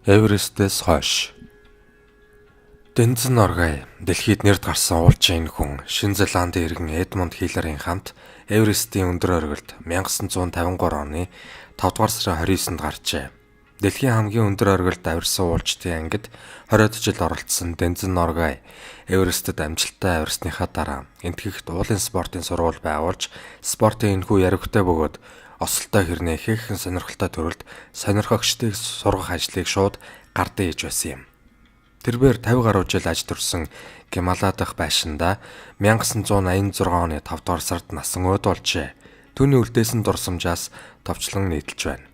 Эверестээс хойш. Дэнзэн Норгай дэлхийд нэрд гарсан уулчин хүн Шинэ Зеландын иргэн Эдмунд Хиллерийн хамт Эверестийн өндөр оргилд 1953 оны 5 дугаар сарын 29-нд гарчээ. Дэлхийн хамгийн өндөр оргилд авирсан уулчдын ангид 20-од жил оролцсон Дэнзэн Норгай Эверестэд амжилттай авирсныхаа дараа энтгэгт уулын спортын сургууль байгуулж спортын энэхүү яригтай бөгөөд осолтой хэрнээ ихээхэн сонирхолтой төрөлд сонирхогчдыг сургах ажлыг шууд гардаа хийж байсан юм. Тэрээр 50 гаруй жил аж төрсөн Гималай дахь байшиндаа 1986 оны 5 дугаар сард насан өөд болжээ. Түүний үлдээсэн дурсамжаас товчлон нийтэлж байна.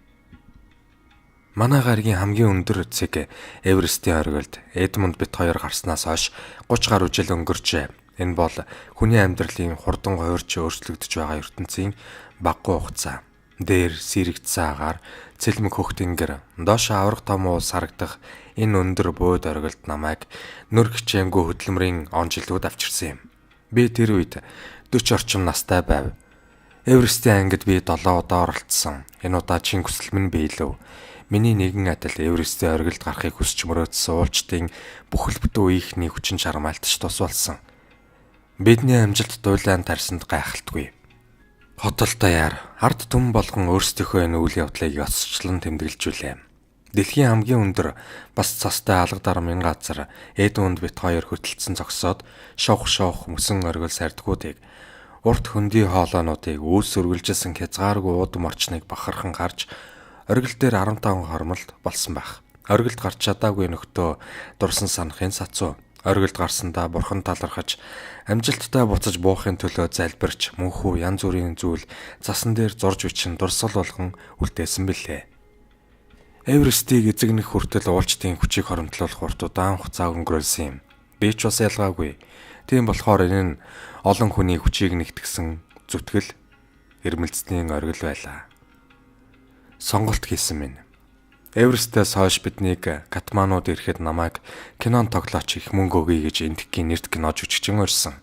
Манай гаригийн хамгийн өндөр цэг Эверестийн оргилд Эдмунд бит 2 гарснаас хойш 30 гаруй жил өнгөрчээ. Энэ бол хүний амьдралын хурдан хуурч өөрчлөгдөж байгаа ертөнцийн багагүй хугацаа. Дээр сэрэгдсэн агаар, цэлмэг хөхтөнгөр, доош аврах том уус харагдах энэ өндөр бөөд оргилд намайг нүр хичээнгүй хөдөлмөрийн он жилүүд авчирсан юм. Би тэр үед 40 орчим настай байв. Эверестийн ангид би 7 удаа оролцсон. Энэ удаагийн хүсэл минь биелэв. Миний нэгэн адил Эверестийн оргилд гарахыг хүсч мөрөөдсөн уулчдын бүхэл бүтэн үеийнхний хүчин чармайлтч тус болсон. Бидний амжилт дуйлаан тарсанд гайхалтгүй. Хотолтойяар ард түмэн болгон өөрсдийнхөө энэ үйл явдлыг ёсчлон тэмдэглэжүүлээ. Дэлхийн хамгийн өндөр бас цастай алга дармын газар Эдмунд бит 2 хөтөлцсөн зогсоод шовх мөсөн оргил сардгуудыг урт хөндөй хоолойнуудыг үүс өргөлжилсэн хязгааргүй уудам орчныг бахархан гарч оргил дээр 15 хормолд болсон байх. Оргилд гарч чадаагүй нөхдөө дурсан санахын сацуу. Оргилд гарсандаа бурхан талархаж амжилттай буцаж буухын төлөө залбирч мөнхүү янз бүрийн зүйл засан дээр зурж бичин дурсгал болгон үлдээсэн билээ. Эверестийг эзэгнэх хүртэл уулчдын хүчийг хоримтлуулах урт удаан хугацаа өнгөрүүлсэн юм. Би ч бас ялгаагүй. Тийм болохоор энэ нь олон хүний хүчийг нэгтгсэн зүтгэл эрмэлзлийн оргил байлаа. Сонголт хийсэн минь. Эверестээс хойш биднийг Катманууд ирэхэд намайг кинон тоглооч их мөнгө өгье гэж энтхийн нэрт кино жүжигчин өрсөн.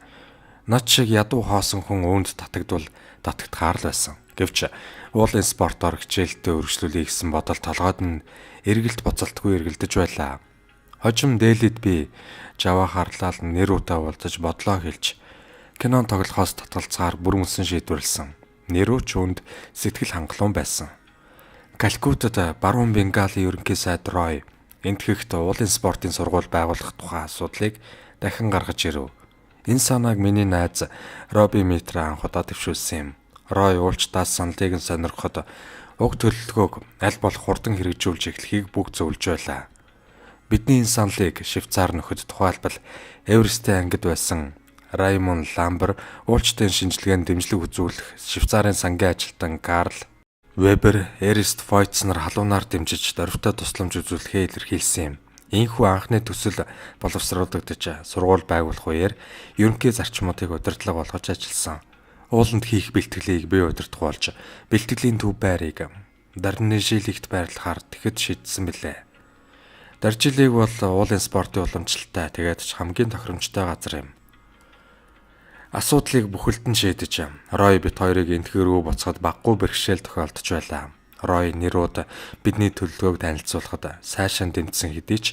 Над шиг ядуу хоосон хүн өөнд татагдвал татагдахаар л байсан. Гэвч уулын спортоор хичээлдээ өргөжлүүлэе гэсэн бодол толгойд нь эргэлт боцолтгүй эргэлдэж байлаа. Хожим дээлэд би Жава харлал нэр утаа уулзаж бодлоо хэлж кинон тоглохоос татгалцгаар бүр мөсөн шийдвэрлсэн. Нэрүү ч үүнд сэтгэл хангалуун байсан. Калькуттад баруун Бенгалийн ерөнхий сайд Рой энтгэгт уулын спортын сургууль байгуулах тухай асуудлыг дахин гаргаж ирэв. Энэ санааг миний найз Роби Митра анхудаа дэвшүүлсэн юм. Рой уулчдаас саналыг нь сонирхоход уг төлөвлөгөөг аль болох хурдан хэрэгжүүлж эхлэхийг бүгд зөвлөж байлаа. Бидний энэ саналыг Швейцар нөхөд тухайлбал Эверестийн ангид байсан Раймон Ламбер уулчдын шинжилгээнд дэмжлэг үзүүлэх Швейцарын сангийн ажилтан Карл Вебер, Эрист Фойцнер халуунаар дэмжиж дөрвтэй тусламж үзүүлэхээ илэрхийлсэн юм. Ийхүү анхны төсөл боловсруулагдаж сургууль байгуулах үеэр ерөнхий зарчмуудыг удирдлага болгож ажилласан. Ууланд хийх бэлтгэлийг бие удирдах болж бэлтгэлийн төв байрыг Дарнэжилэгт байрлахаар тэгэхэд шийдсэн билээ. Даржилиг бол уулын спортын уламжлалтай тэгээд ч хамгийн тохиромжтой газар юм. Асуудлыг бүхэлд нь шийдэж Рой бит 2-ыг энтгэрүү буцахад баггүй бэрхшээл тохиолдож байлаа. Рой нэрүүд бидний төлөвлөгөөг танилцуулахад сайшаан дэмжсэн хэдий ч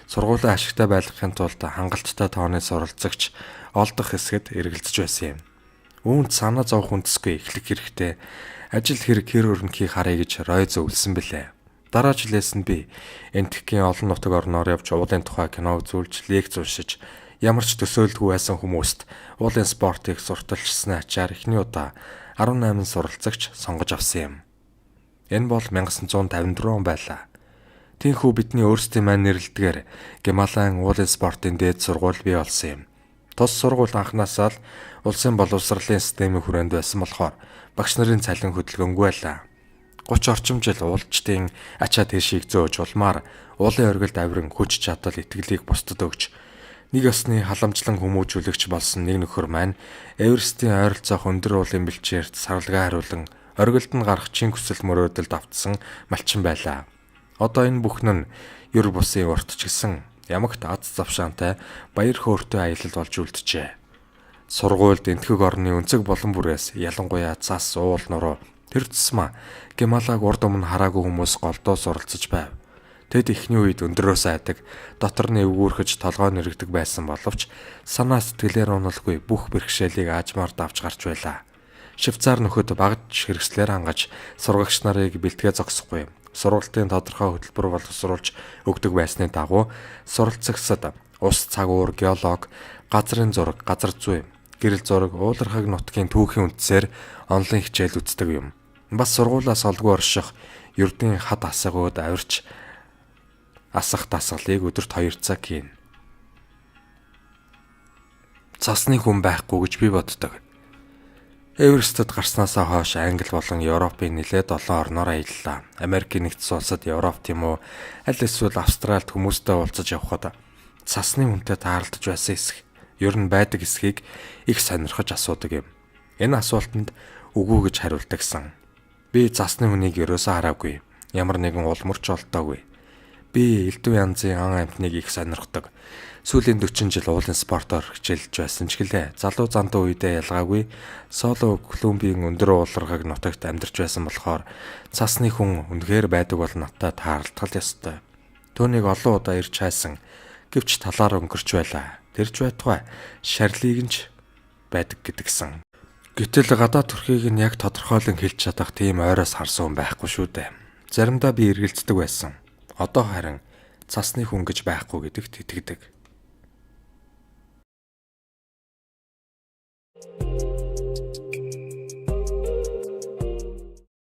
сургуулийн ашигтай байлгахын тулд хангалттай тооны суралцагч олдох хэсгэд эргэлзэж байсан юм. Үүнд санаа зовох үндэсгүй эхлэх хэрэгтэй. Ажил хэрэг хэр өрнөхийг харъя гэж Рой зөвлөсөн билээ. Дараа жилээс нь би энтхийн олон нутаг орноор явж уулын тухай кино үзүүлж лекц уншиж ямар ч төсөөлдгүй байсан хүмүүст уулын спортыг сурталчилсан ачаар эхний удаа 18 суралцагч сонгож авсан юм. Энэ бол 1954 он байлаа. Тиймээс бидний өөрсдийн маань нэрлэдгээр Гималайн уулын спортын дээд сургууль бий болсон юм. Тус сургууль анхнаасаа л улсын боловсролын системийн хүрээнд байсан болохоор багш нарын цалин хөдөлгөөнгүй байлаа. 30 орчим жил уулчдын ачаа тийшийг зөөж улмаар уулын оргилд авиран хүч чадал итгэлийг бусдад өгч нэг ёсны халамжлан хүмүүжүүлэгч болсон нэг нөхөр маань Эверестийн ойролцоох өндөр уулын бэлчээрт саралгаа хариулан оргилд нь гарах чин хүсэл мөрөөдөлд автсан малчин байлаа. Одоо энэ бүхэн нь ер бусын урт ч гэсэн ямагт аз завшаантай баяр хөөртэй аялал болж үлджээ. Сургуульд энтгэг орны өнцөг болон бүрээс ялангуяа цас уул нуруу тэр тусмаа Гималайг урд өмнө хараагүй хүмүүс голдоо суралцж байв. Тэд эхний үед өндрөөс айдаг, дотор нь эвгүүрхэж толгой нэрэгдэг байсан боловч санаа сэтгэлээр уналгүй бүх бэрхшээлийг аажмаар давж гарч байлаа. Швейцар нөхөд багж хэрэгслээр хангаж сургагч нарыг бэлтгээ зогсохгүй. Сургалтын тодорхой хөтөлбөр боловсруулж өгдөг байсны дагуу суралцагсад ус цагуур, геолог, газрын зураг, газар зүй, гэрэл зураг, уулархаг нутгийн түүхийн үндсээр онлайн хичээл үздэг юм. Бас сургуулиас олгүй орших ердийн хад асгууд авирч асах дасгалыг өдөрт 2 цаг хийн. Цасны хүн байхгүй гэж би боддог. Эверестэд гарснаасаа хойш Англи болон Европын нэлээд олон орноор аяллаа. Америкийн нэгдсэн улсад, Европ тийм үү, аль эсвэл Австральд хүмүүстэй уулзаж явхад цасны хүнтэй таарлаж байсан хэсэг, ер нь байдаг хэсгийг их сонирхож асуудаг юм. Энэ асуултанд үгүй гэж хариулдагсан. Би цасны хүнийг ерөөсөө хараагүй. Ямар нэгэн улмөрч олдоогүй. Би элдв янзын ан амьтныг их сонирхдог. Сүүлийн 40 жил уулын спортоор хичээлж байсан ч гэлээ. Залуу зандаа үедээ ялгаагүй Соло Колумбийн өндөр ууларгаг нутагт амьдарч байсан болохоор цасны хүн үнэхээр байдаг бол надтай таарлтгал ёстой. Түүнийг олон удаа ирж хайсан. Гэвч талаар өнгөрч байлаа. Тэрж байтугай шарлиг нь ч байдаг гэдгсэн. Гэтэл гадаад төрхийг нь яг тодорхойлон хэлж чадах тийм ойроос харсан хүн байхгүй шүү дээ. Заримдаа би эргэлздэг байсан. Одоо харин цасны хүн гэж байхгүй гэдэгт итгэдэг.